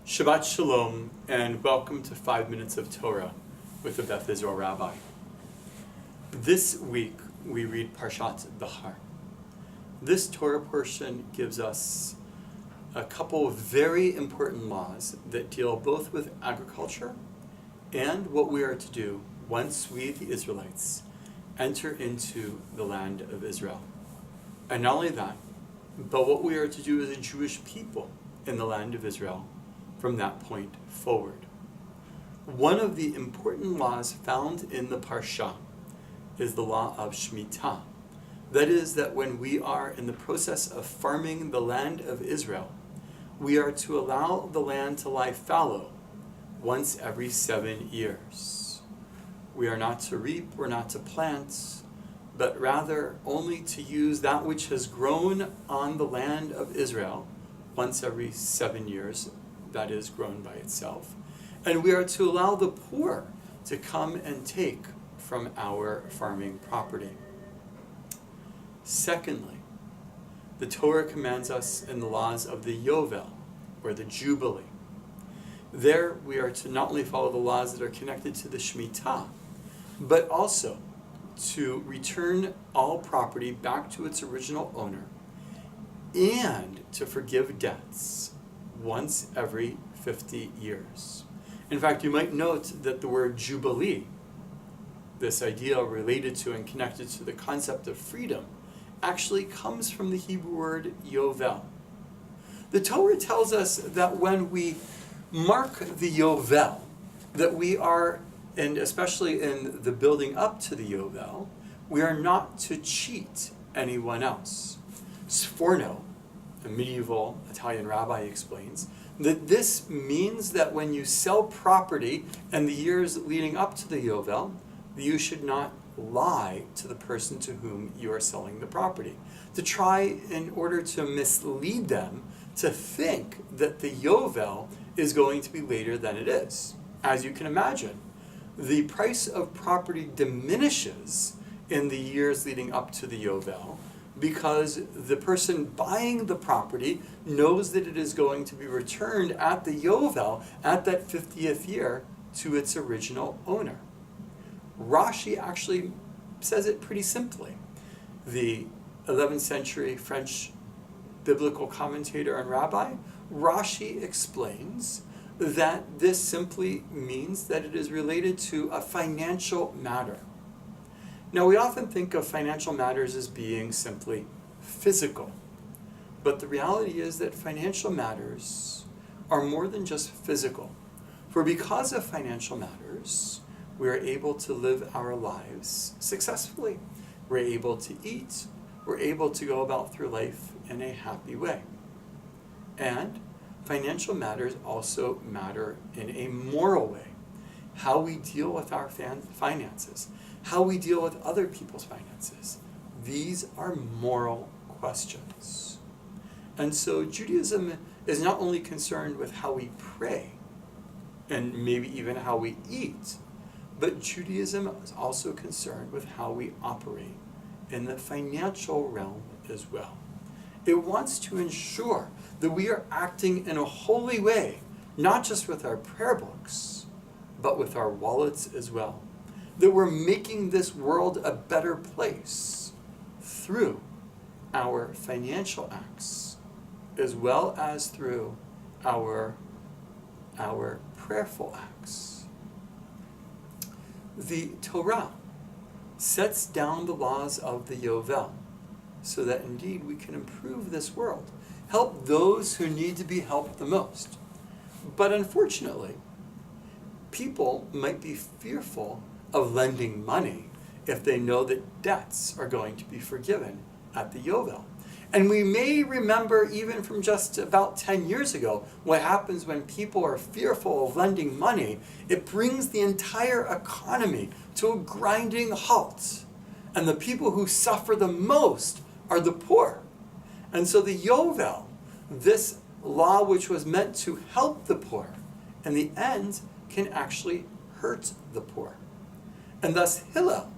Shabbat Shalom, and welcome to 5 Minutes of Torah with the Beth Israel Rabbi. This week we read Parshat Behar. This Torah portion gives us a couple of very important laws that deal both with agriculture and what we are to do once we, the Israelites, enter into the land of Israel. And not only that, but what we are to do as a Jewish people in the land of Israel from that point forward. One of the important laws found in the Parsha is the law of Shemitah. That is, that when we are in the process of farming the land of Israel, we are to allow the land to lie fallow once every 7 years. We are not to reap, we're not to plant, but rather only to use that which has grown on the land of Israel once every 7 years, that is grown by itself. And we are to allow the poor to come and take from our farming property. Secondly, the Torah commands us in the laws of the Yovel, or the Jubilee. There we are to not only follow the laws that are connected to the Shemitah, but also to return all property back to its original owner and to forgive debts once every 50 years. In fact, you might note that the word Jubilee, this idea related to and connected to the concept of freedom, actually comes from the Hebrew word Yovel. The Torah tells us that when we mark the Yovel, that we are, and especially in the building up to the Yovel, we are not to cheat anyone else. Sforno, a medieval Italian rabbi, explains that this means that when you sell property in the years leading up to the Yovel, you should not lie to the person to whom you are selling the property, to try in order to mislead them to think that the Yovel is going to be later than it is. As you can imagine, the price of property diminishes in the years leading up to the Yovel because the person buying the property knows that it is going to be returned at the Yovel, at that 50th year, to its original owner. Rashi actually says it pretty simply. The 11th century French biblical commentator and rabbi, Rashi explains that this simply means that it is related to a financial matter. Now, we often think of financial matters as being simply physical, but the reality is that financial matters are more than just physical. For because of financial matters, we are able to live our lives successfully. We're able to eat. We're able to go about through life in a happy way. And financial matters also matter in a moral way. How we deal with our finances, how we deal with other people's finances. These are moral questions. And so Judaism is not only concerned with how we pray and maybe even how we eat, but Judaism is also concerned with how we operate in the financial realm as well. It wants to ensure that we are acting in a holy way, not just with our prayer books, but with our wallets as well. That we're making this world a better place through our financial acts, as well as through our prayerful acts. The Torah sets down the laws of the Yovel so that indeed we can improve this world, help those who need to be helped the most. But unfortunately, people might be fearful of lending money if they know that debts are going to be forgiven at the Yovel. And we may remember even from just about 10 years ago what happens when people are fearful of lending money. It brings the entire economy to a grinding halt. And the people who suffer the most are the poor. And so the Yovel, this law which was meant to help the poor, in the end can actually hurt the poor. And thus Hillel,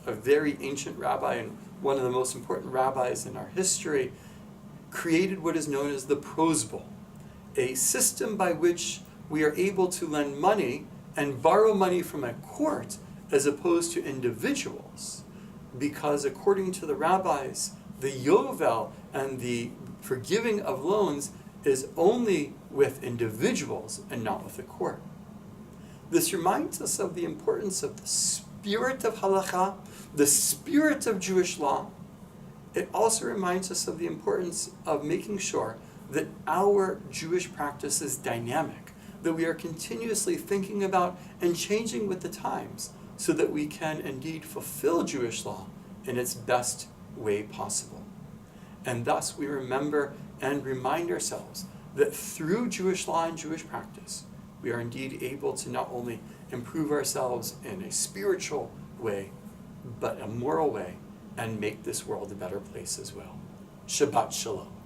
a very ancient rabbi and one of the most important rabbis in our history, created what is known as the Prose Bowl. a system by which we are able to lend money and borrow money from a court as opposed to individuals, because according to the rabbis, the Yovel and the forgiving of loans is only with individuals and not with the court. This reminds us of the importance of the spirit of halacha, the spirit of Jewish law. It also reminds us of the importance of making sure that our Jewish practice is dynamic, that we are continuously thinking about and changing with the times so that we can indeed fulfill Jewish law in its best way possible. And thus we remember and remind ourselves that through Jewish law and Jewish practice, we are indeed able to not only improve ourselves in a spiritual way, but a moral way, and make this world a better place as well. Shabbat Shalom.